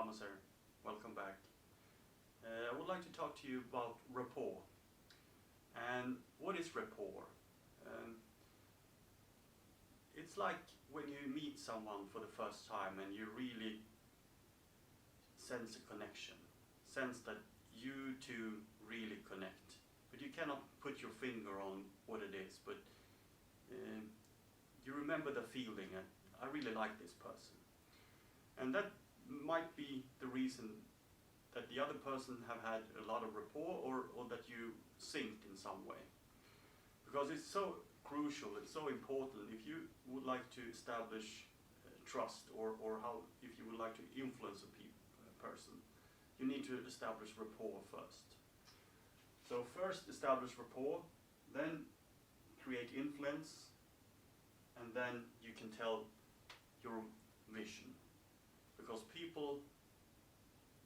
Thomas here. Welcome back. I would like to talk to you about rapport. And what is rapport? It's like when you meet someone for the first time and you really sense a connection, sense that you two really connect. But you cannot put your finger on what it is, but you remember the feeling, and I really like this person. And that might be the reason that the other person have had a lot of rapport, or that you synced in some way. Because it's so crucial, it's so important. If you would like to establish trust, or if you would like to influence a person, you need to establish rapport first. So first establish rapport, then create influence, and then you can tell your vision. Because people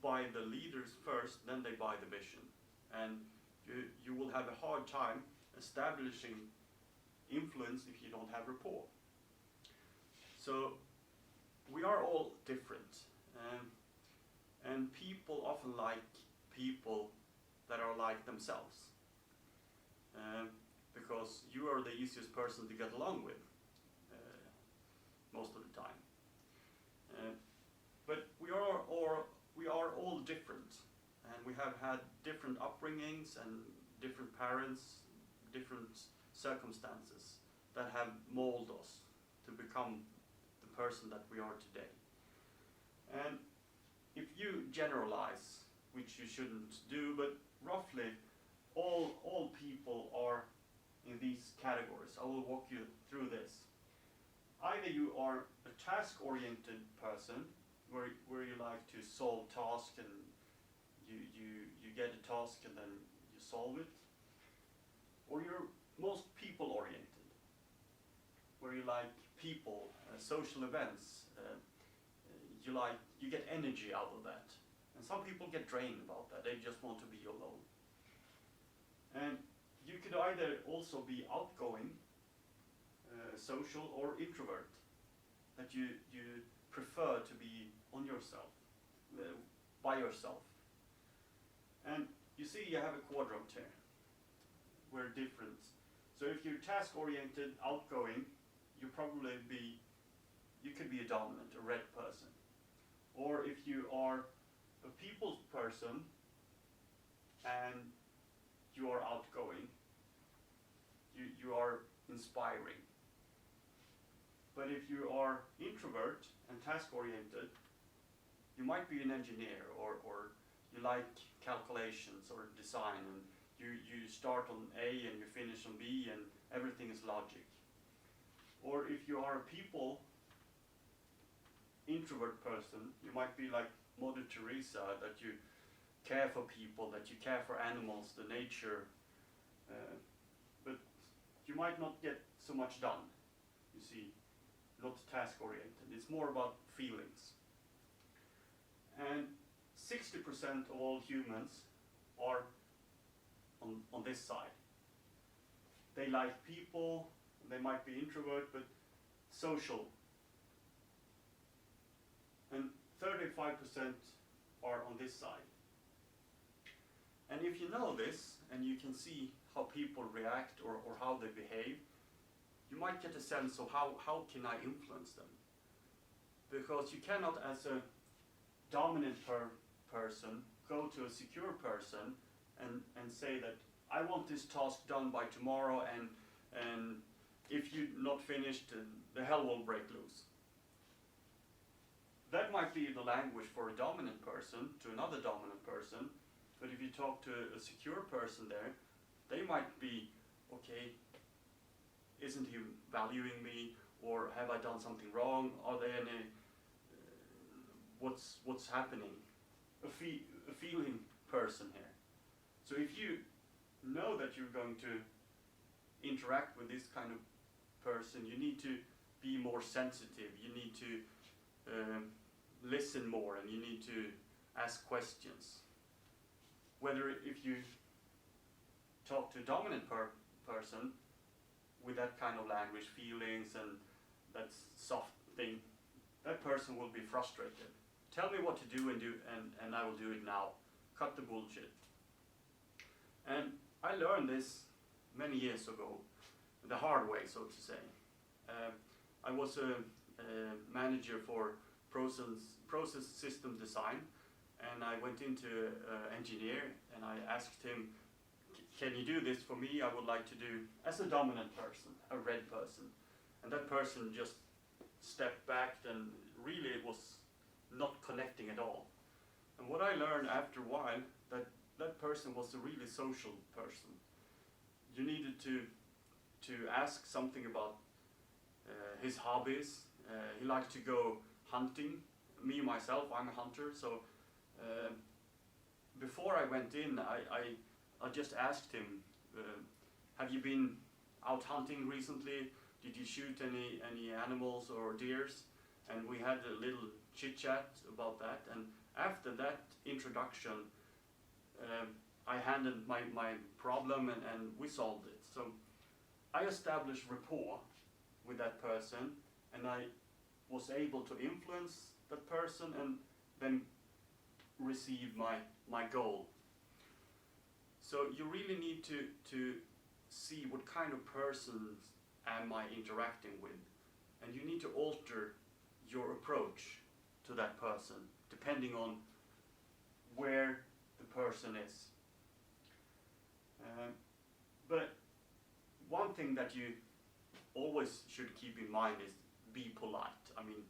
buy the leaders first, then they buy the vision. And you will have a hard time establishing influence if you don't have rapport. So we are all different. And people often like people that are like themselves. Because you are the easiest person to get along with most of the time. But we are all different, and we have had different upbringings and different parents, different circumstances that have molded us to become the person that we are today. And if you generalize, which you shouldn't do, but roughly all people are in these categories. I will walk you through this. Either you are a task-oriented person, where you like to solve tasks, and you get a task and then you solve it, or you're most people-oriented, where you like people, social events, you get energy out of that. And some people get drained about that, they just want to be alone. And you could either also be outgoing, social, or introvert, that you prefer to be on yourself, by yourself. And you see you have a quadrant here. We're different. So if you're task-oriented, outgoing, you could be a dominant, a red person. Or if you are a people's person and you are outgoing, you are inspiring. But if you are introvert and task-oriented, you might be an engineer, or you like calculations or design, and you start on A and you finish on B, and everything is logic. Or if you are a people introvert person, you might be like Mother Teresa, that you care for people, that you care for animals, the nature, but you might not get so much done, you see, not task-oriented. It's more about feelings. And 60% of all humans are on this side. They like people, they might be introvert, but social. And 35% are on this side. And if you know this, and you can see how people react or how they behave, you might get a sense of how can I influence them. Because you cannot, as a dominant person, go to a secure person and say that I want this task done by tomorrow, and if you're not finished, the hell will break loose. That might be the language for a dominant person to another dominant person, but if you talk to a secure person there, they might be, okay, isn't he valuing me, or have I done something wrong? Are there any, what's happening? A feeling person here. So if you know that you're going to interact with this kind of person, you need to be more sensitive, you need to listen more, and you need to ask questions. Whether if you talk to a dominant person with that kind of language, feelings, and that soft thing, that person will be frustrated. tell me what to do and I will do it now. Cut the bullshit. And I learned this many years ago, the hard way, so to say. I was a manager for process system design, and I went into engineer and I asked him, can you do this for me? I would like to do as a dominant person, a red person. And that person just stepped back and really was not connecting at all. And what I learned after a while, that person was a really social person. You needed to ask something about his hobbies. He liked to go hunting. Me, myself, I'm a hunter, so before I went in, I just asked him, have you been out hunting recently? Did you shoot any animals or deers? And we had a little chit chat about that. And after that introduction, I handed my problem and we solved it. So I established rapport with that person, and I was able to influence that person and then receive my goal. So you really need to see what kind of persons am I interacting with, and you need to alter your approach to that person depending on where the person is. But one thing that you always should keep in mind is be polite. I mean,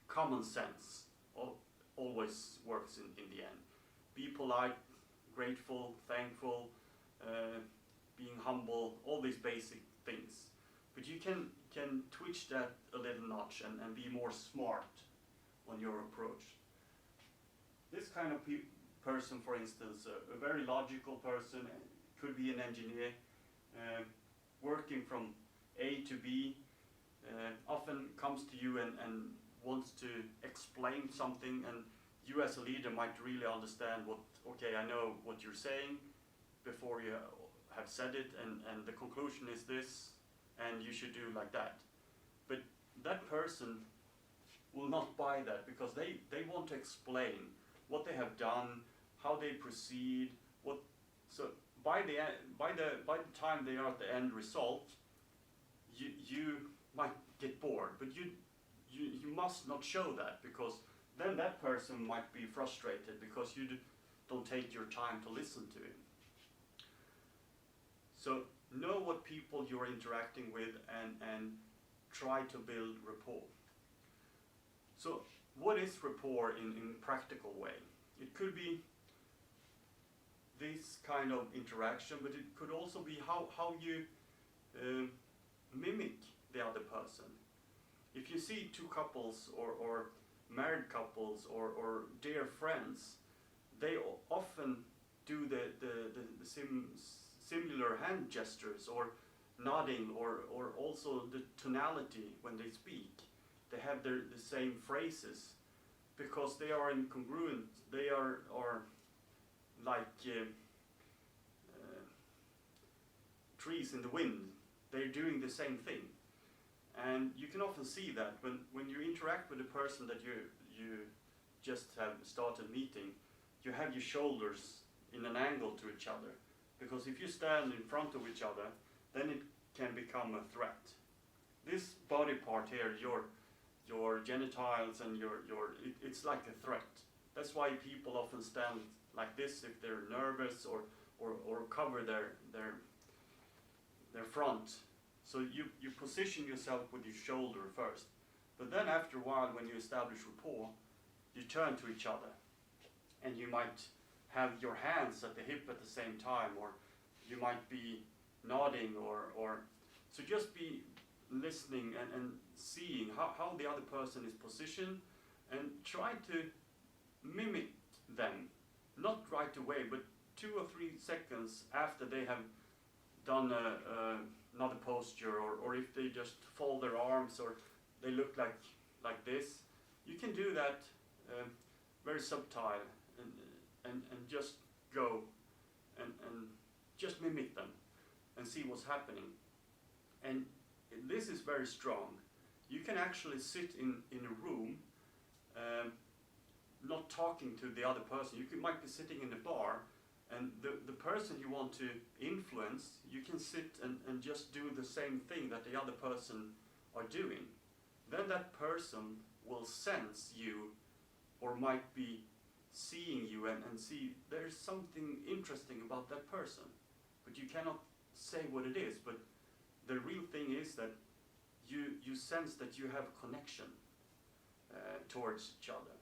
common sense always works in the end. Be polite, grateful, thankful, being humble, all these basic things. But you can twitch that a little notch and be more smart on your approach. This kind of person, for instance, a very logical person, could be an engineer, working from A to B, often comes to you and wants to explain something, and you as a leader might really understand okay, I know what you're saying before you have said it, and the conclusion is this, and you should do like that. But that person will not buy that because they want to explain what they have done, how they proceed, so by the time they are at the end result, you might get bored, but you must not show that, because then that person might be frustrated because you don't take your time to listen to him. So know what people you're interacting with and try to build rapport. So what is rapport in practical way? It could be this kind of interaction, but it could also be how you mimic the other person. If you see two couples or married couples or dear friends, they often do the similar hand gestures or nodding or also the tonality when they speak. They have the same phrases because they are incongruent. They are like trees in the wind. They're doing the same thing. And you can often see that when you interact with a person that you just have started meeting, you have your shoulders in an angle to each other. Because if you stand in front of each other, then it can become a threat. This body part here, your genitals and it's like a threat. That's why people often stand like this if they're nervous or cover their front. So you position yourself with your shoulder first. But then after a while, when you establish rapport, you turn to each other. And you might have your hands at the hip at the same time, or you might be nodding or so just be listening and seeing how the other person is positioned, and try to mimic them. Not right away, but 2 or 3 seconds after they have done another posture, or if they just fold their arms or they look like this. You can do that very subtle and just go and just mimic them and see what's happening. And this is very strong. You can actually sit in a room not talking to the other person. Might be sitting in a bar, and the person you want to influence, you can sit and just do the same thing that the other person are doing. Then that person will sense you, or might be seeing you and see there's something interesting about that person. But you cannot say what it is, but the real thing is that you sense that you have a connection towards each other.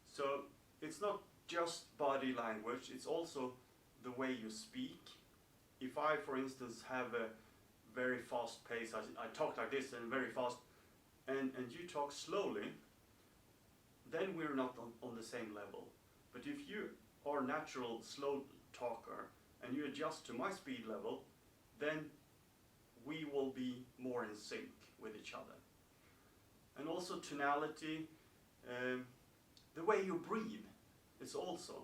So it's not just body language, it's also the way you speak. If I, for instance, have a very fast pace, I talk like this and very fast, and you talk slowly, then we're not on the same level. But if you are a natural slow talker and you adjust to my speed level, then we will be more in sync with each other. And also tonality, the way you breathe is also.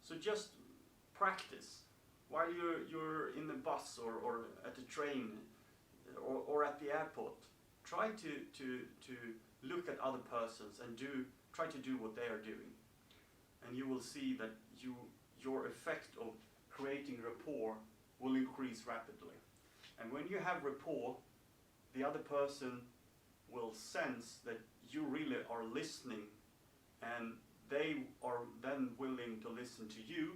So just practice while you're in the bus or at the train or at the airport. Try to look at other persons and try to do what they are doing. And you will see that your effect of creating rapport will increase rapidly. And when you have rapport, the other person will sense that you really are listening, and they are then willing to listen to you,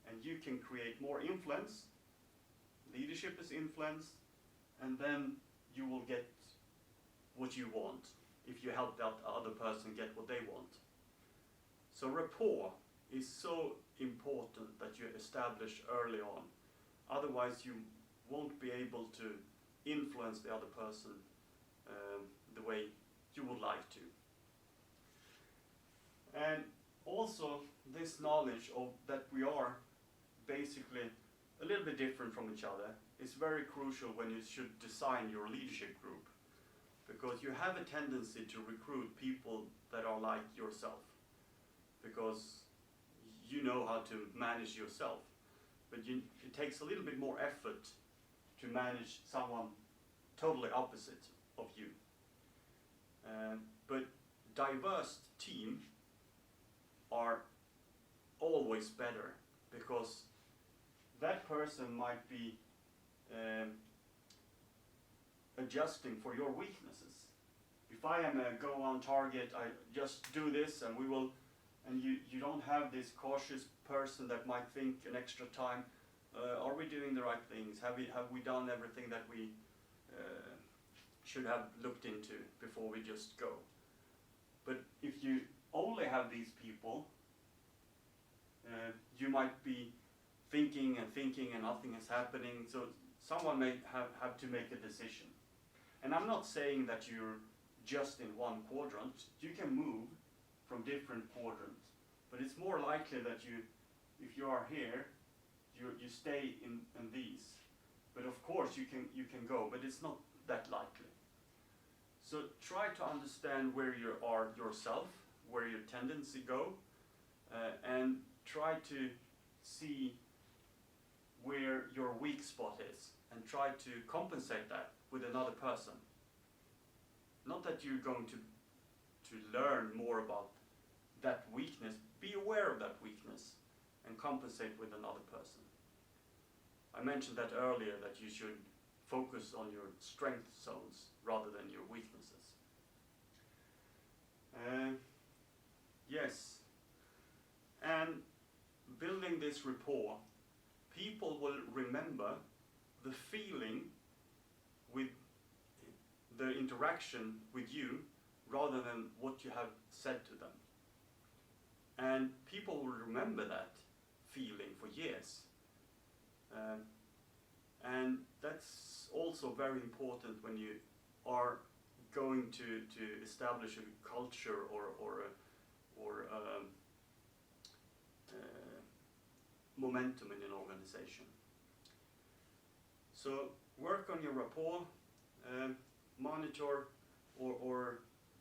and you can create more influence. Leadership is influence, and then you will get what you want if you help that other person get what they want. So rapport is so important that you establish early on. Otherwise you won't be able to influence the other person the way you would like to. And also this knowledge of that we are basically a little bit different from each other is very crucial when you should design your leadership group, because you have a tendency to recruit people that are like yourself, because you know how to manage yourself, but it takes a little bit more effort to manage someone totally opposite of you. But diverse team are always better, because that person might be adjusting for your weaknesses. If I am a go on target, I just do this and we will, and you don't have this cautious person that might think an extra time, are we doing the right things? Have we done everything that we should have looked into before we just go? But if you only have these people, you might be thinking and nothing is happening, so someone may have to make a decision. And I'm not saying that you're just in one quadrant. You can move from different quadrants, but it's more likely that if you are here, you stay in these. But of course you can go, but it's not that likely. So try to understand where you are yourself, where your tendency go, and try to see where your weak spot is, and try to compensate that with another person. Not that you're going to learn more about that weakness, be aware of that weakness and compensate with another person. I mentioned that earlier, that you should focus on your strength zones rather than your weaknesses. Yes, and building this rapport, people will remember the feeling with the interaction with you rather than what you have said to them. And people will remember that feeling for years. And that's also very important when you are going to establish a culture or momentum in an organization. So work on your rapport, monitor or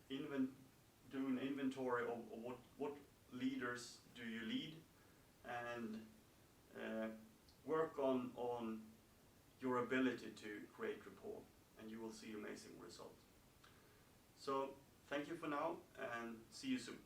do an inventory of what leaders do you lead, and work on your ability to create rapport, and you will see amazing results. So thank you for now, and see you soon.